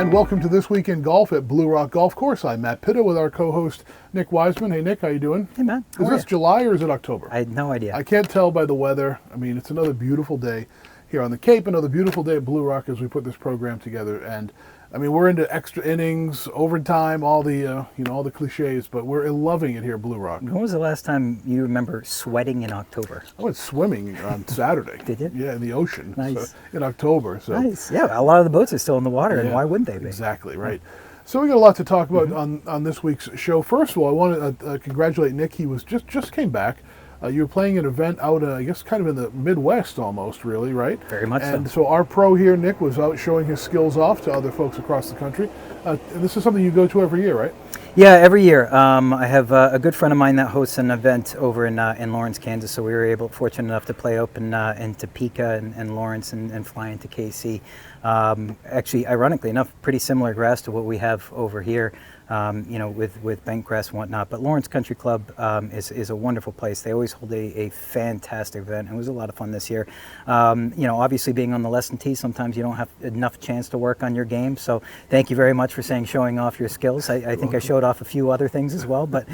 And welcome to This Week in Golf at Blue Rock Golf Course. I'm Matt Pitta with our co-host Nick Wiseman. Hey Nick, how you doing? Hey man, Is this July or is it October? I had no idea. I can't tell by the weather. I mean, it's another beautiful day here on the Cape, another beautiful day at Blue Rock as we put this program together. And I mean, we're into extra innings, overtime, all the all the cliches, but we're loving it here at Blue Rock. When was the last time you remember sweating in October? I went swimming on Saturday. Did you? Yeah, in the ocean. Nice. So, in October. So. Nice. Yeah, a lot of the boats are still in the water, and Yeah, why wouldn't they be? Exactly, right. So we got a lot to talk about on this week's show. First of all, I want to congratulate Nick. He was just came back. You were playing an event out, I guess, kind of in the Midwest almost, really, right? Very much and so. So our pro here, Nick, was out showing his skills off to other folks across the country. And this is something you go to every year, right? Yeah, every year. I have a good friend of mine that hosts an event over in Lawrence, Kansas. So we were fortunate enough to play up in Topeka and Lawrence and fly into KC. Actually, ironically enough, pretty similar grass to what we have over here. With bent grass and whatnot. But Lawrence Country Club is a wonderful place. They always hold a fantastic event. It was a lot of fun this year. Obviously being on the lesson tee, sometimes you don't have enough chance to work on your game. So thank you very much for showing off your skills. I think I showed off a few other things as well. But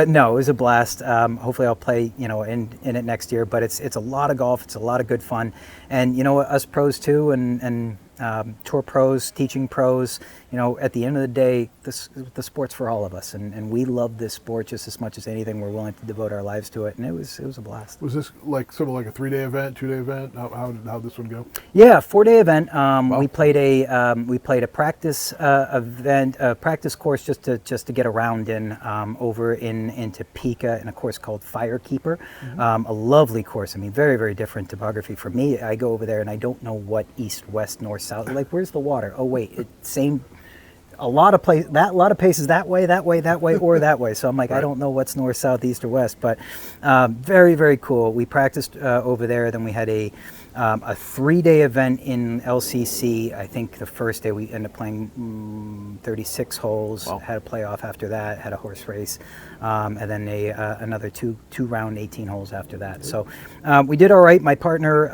no, it was a blast. Hopefully I'll play in it next year. But it's a lot of golf. It's a lot of good fun. And us pros too, and tour pros, teaching pros, at the end of the day, the sport's for all of us, and we love this sport just as much as anything. We're willing to devote our lives to it, and it was a blast. Was this like sort of like a 3-day event, 2-day event? How did this one go? Yeah, 4-day event. Wow. We played a practice event, a practice course just to get around in over in Topeka, in a course called Firekeeper. A lovely course. I mean, very, very different topography. For me, I go over there and I don't know what east, west, north, south. Like, where's the water? Oh wait, same. A lot of paces that way, or that way. So I'm like, right. I don't know what's north, south, east, or west. But very, very cool. We practiced over there. Then we had a 3-day event in LCC. I think the first day we ended up playing 36 holes. Wow. Had a playoff after that. Had a horse race, and then another two-round 18 holes after that. So we did all right. My partner,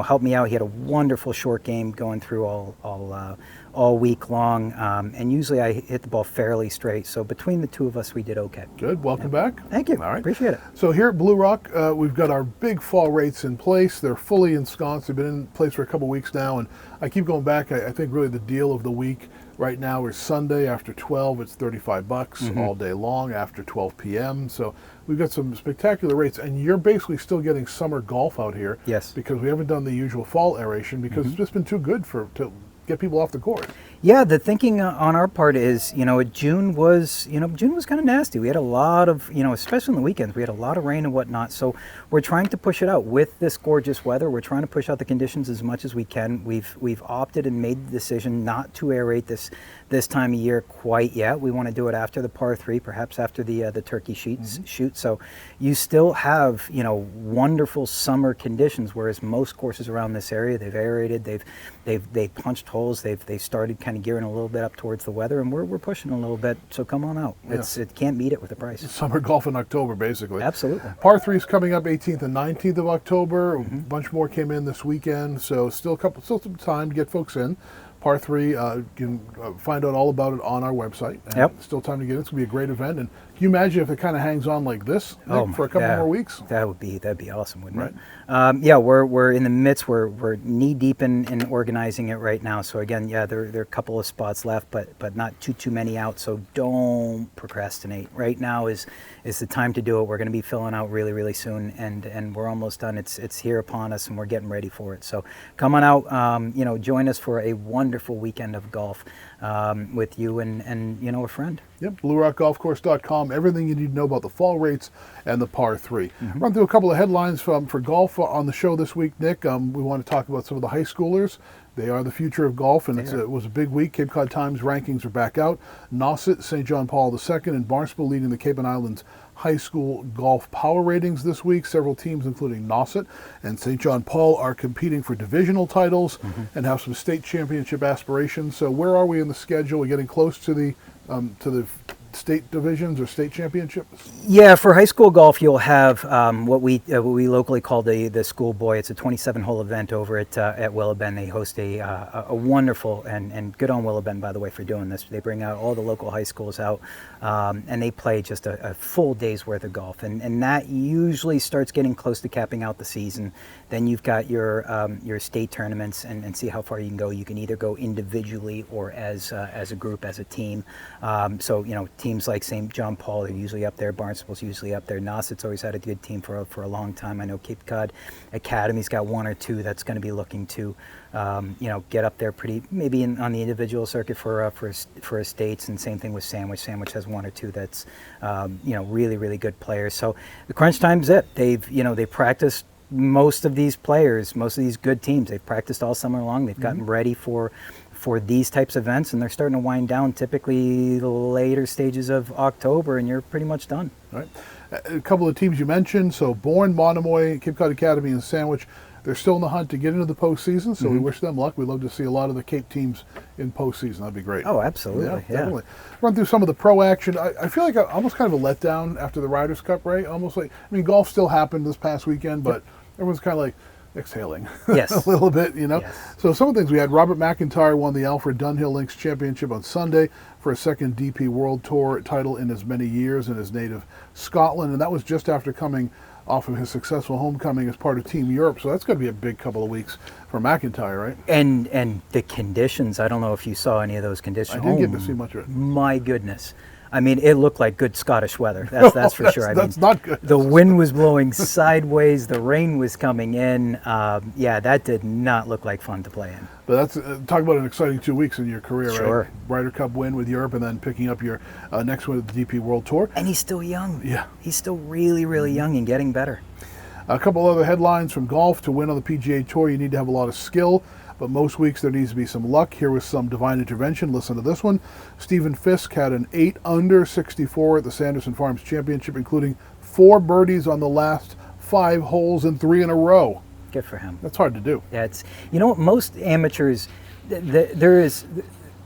helped me out. He had a wonderful short game going through all week long, and usually I hit the ball fairly straight. So between the two of us, we did okay. Good. Welcome back. Thank you. All right. Appreciate it. So here at Blue Rock, we've got our big fall rates in place. They're fully ensconced. They've been in place for a couple weeks now, and I keep going back. I think really the deal of the week right now is Sunday after 12. It's $35 all day long after 12 p.m. So we've got some spectacular rates, and you're basically still getting summer golf out here. Yes. Because we haven't done the usual fall aeration because it's just been too good to get people off the course. Yeah, the thinking on our part is, June was kind of nasty. We had a lot of, especially on the weekends, we had a lot of rain and whatnot. So we're trying to push it out with this gorgeous weather. We're trying to push out the conditions as much as we can. We've opted and made the decision not to aerate this time of year quite yet. We want to do it after the par 3, perhaps after the turkey shoot. So you still have, wonderful summer conditions, whereas most courses around this area, they've aerated, they've punched holes, they've started kind of gearing a little bit up towards the weather, and we're pushing a little bit. So come on out. Yeah. It can't beat it with the price. Summer golf in October, basically. Absolutely. Par 3 is coming up 18th and 19th of October. A bunch more came in this weekend, so still some time to get folks in. Par 3, you can find out all about it on our website. And Yep. Still time to get in. It's going to be a great event. And can you imagine if it kind of hangs on like this Nick, for a couple more weeks? That'd be awesome, wouldn't Right. it? Yeah, we're in the midst. We're knee deep in organizing it right now. So again, yeah, there are a couple of spots left, but not too many out. So don't procrastinate. Right now is the time to do it. We're going to be filling out really, really soon, and we're almost done. It's here upon us, and we're getting ready for it. So come on out. Join us for a wonderful weekend of golf with you and a friend. Yep, BlueRockGolfCourse.com. Everything you need to know about the fall rates and the par 3. Run through a couple of headlines for golf on the show this week, Nick. We want to talk about some of the high schoolers. They are the future of golf, and it was a big week. Cape Cod Times rankings are back out. Nauset, St. John Paul II, and Barnstable leading the Cape and Islands high school golf power ratings this week. Several teams, including Nauset and St. John Paul, are competing for divisional titles and have some state championship aspirations. So where are we in the schedule? We're getting close to the state divisions or state championships? Yeah, for high school golf, you'll have what we locally call the School Boy. It's a 27-hole event over at Willow Bend. They host a wonderful, and good on Willow Bend, by the way, for doing this. They bring out all the local high schools out, and they play just a full day's worth of golf. And that usually starts getting close to capping out the season. Then you've got your state tournaments and see how far you can go. You can either go individually or as a group, as a team. So, teams like St. John Paul are usually up there. Barnstable's usually up there. Nauset's always had a good team for a long time. I know Cape Cod Academy's got one or two that's going to be looking to, get up there maybe on the individual circuit for estates, and same thing with Sandwich. Sandwich has one or two that's, really, really good players. So the crunch time's it. They've practiced. Most of these players, most of these good teams, they've practiced all summer long. They've gotten ready for these types of events, and they're starting to wind down typically the later stages of October, and you're pretty much done. All right. A couple of teams you mentioned, so Bourne, Monomoy, Cape Cod Academy, and Sandwich, they're still in the hunt to get into the postseason, so we wish them luck. We'd love to see a lot of the Cape teams in postseason. That'd be great. Oh, absolutely. Yeah. Definitely. Run through some of the pro action. I feel like almost kind of a letdown after the Ryder Cup, right? Almost like, golf still happened this past weekend, but everyone's kind of like exhaling Yes. a little bit, Yes. So some of the things we had, Robert McIntyre won the Alfred Dunhill Links Championship on Sunday for a second DP World Tour title in as many years in his native Scotland, and that was just after coming off of his successful homecoming as part of Team Europe. So that's going to be a big couple of weeks for McIntyre, right? And the conditions, I don't know if you saw any of those conditions. I didn't get to see much of it. My goodness. It looked like good Scottish weather. That's for sure. That's not good. The wind was blowing sideways. The rain was coming in. That did not look like fun to play in. But that's talk about an exciting 2 weeks in your career, Sure. right? Ryder Cup win with Europe, and then picking up your next win at the DP World Tour. And he's still young. Yeah. He's still really, really young and getting better. A couple other headlines from golf. To win on the PGA Tour, you need to have a lot of skill, but most weeks there needs to be some luck. Here was some divine intervention. Listen to this one. Stephen Fisk had an 8 under 64 at the Sanderson Farms Championship, including 4 birdies on the last 5 holes and 3 in a row. Good for him. That's hard to do. That's, most amateurs, there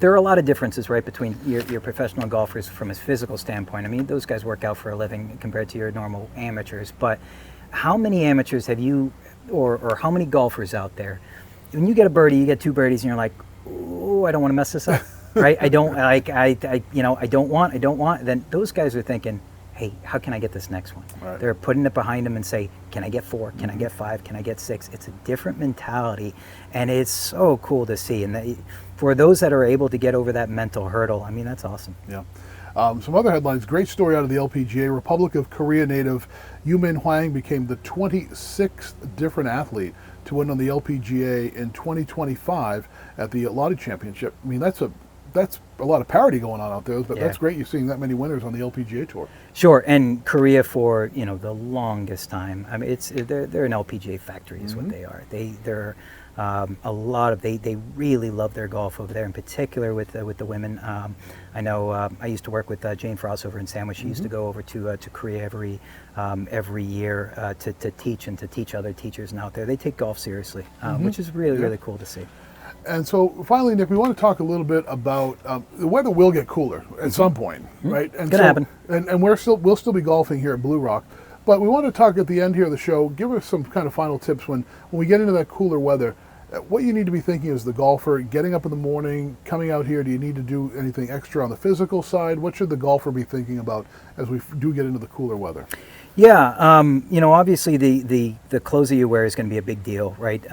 are a lot of differences, right, between your professional golfers from a physical standpoint. Those guys work out for a living compared to your normal amateurs. But how many amateurs have you, or how many golfers out there, when you get a birdie, you get 2 birdies, and you're like, "Oh, I don't want to mess this up," right? I don't want. Then those guys are thinking, "Hey, how can I get this next one?" Right. They're putting it behind them and say, "Can I get 4? Can I get 5? Can I get 6?" It's a different mentality, and it's so cool to see. And for those that are able to get over that mental hurdle, that's awesome. Yeah. Some other headlines. Great story out of the LPGA. Republic of Korea native Yu-Min Hwang became the 26th different athlete to win on the LPGA in 2025 at the Lottie Championship. That's a lot of parity going on out there, but that's great. You're seeing that many winners on the LPGA Tour. Sure, and Korea for the longest time. They're an LPGA factory is what they are. They're they really love their golf over there, in particular with the women. I know I used to work with Jane Frost over in Sandwich. She used to go over to Korea every year to teach and to teach other teachers, and out there they take golf seriously, which is really really cool to see. And so finally, Nick, we want to talk a little bit about the weather will get cooler at some point, right? And It's gonna happen. And we'll still be golfing here at Blue Rock. But we want to talk at the end here of the show, give us some kind of final tips when we get into that cooler weather. What you need to be thinking as the golfer, getting up in the morning, coming out here, do you need to do anything extra on the physical side? What should the golfer be thinking about as we do get into the cooler weather? Yeah, obviously the clothes that you wear is going to be a big deal, right?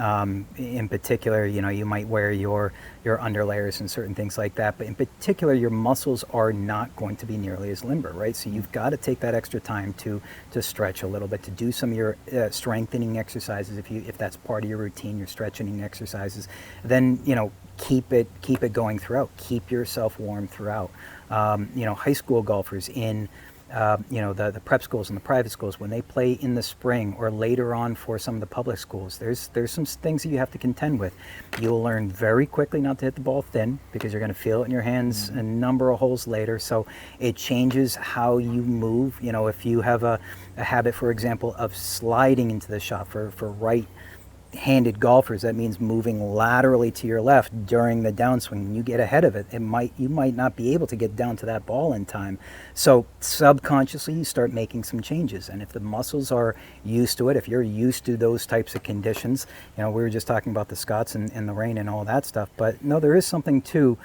In particular, you might wear your underlayers and certain things like that, but in particular, your muscles are not going to be nearly as limber, right? So you've got to take that extra time to stretch a little bit, to do some of your strengthening exercises if that's part of your routine, your stretching exercises. Then keep it going throughout. Keep yourself warm throughout. High school golfers in the prep schools and the private schools, when they play in the spring or later on for some of the public schools, there's some things that you have to contend with. You'll learn very quickly not to hit the ball thin because you're going to feel it in your hands a number of holes later. So it changes how you move. If you have a habit, for example, of sliding into the shot for right right-handed golfers, that means moving laterally to your left during the downswing. When you get ahead of it, you might not be able to get down to that ball in time. So subconsciously, you start making some changes. And if the muscles are used to it, if you're used to those types of conditions, we were just talking about the Scots and the rain and all that stuff. But no, there is something to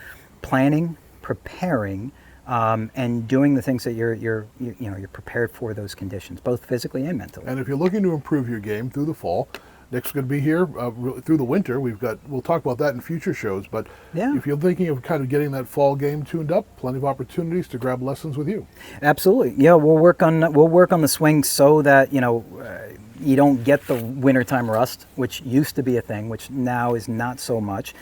planning, preparing, and doing the things that you're prepared for those conditions, both physically and mentally. And if you're looking to improve your game through the fall, Nick's going to be here through the winter. We'll talk about that in future shows. But if you're thinking of kind of getting that fall game tuned up, plenty of opportunities to grab lessons with you. Absolutely, yeah. We'll work on the swing so that you don't get the wintertime rust, which used to be a thing, which now is not so much.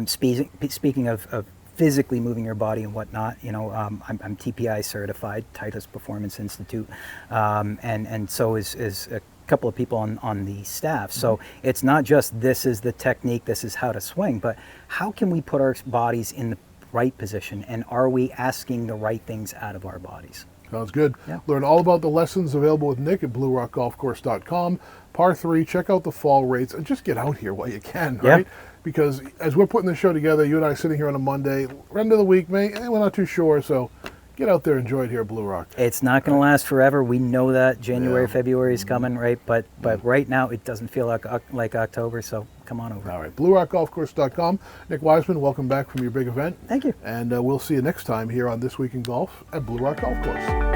Speaking of physically moving your body and whatnot, I'm TPI certified, Titleist Performance Institute, and so is a couple of people on the staff. So it's not just this is the technique, this is how to swing, but how can we put our bodies in the right position, and are we asking the right things out of our bodies? Sounds good. Yeah. Learn all about the lessons available with Nick at BlueRockGolfCourse.com. Par 3, check out the fall rates, and just get out here while you can, right? Because as we're putting the show together, you and I sitting here on a Monday, end of the week, we're not too sure, so get out there, enjoy it here at Blue Rock. It's not going to last forever. We know that. January, February is coming, right? But right now, it doesn't feel like October, so come on over. All right, BlueRockGolfCourse.com. Nick Wiseman, welcome back from your big event. Thank you. And we'll see you next time here on This Week in Golf at Blue Rock Golf Course.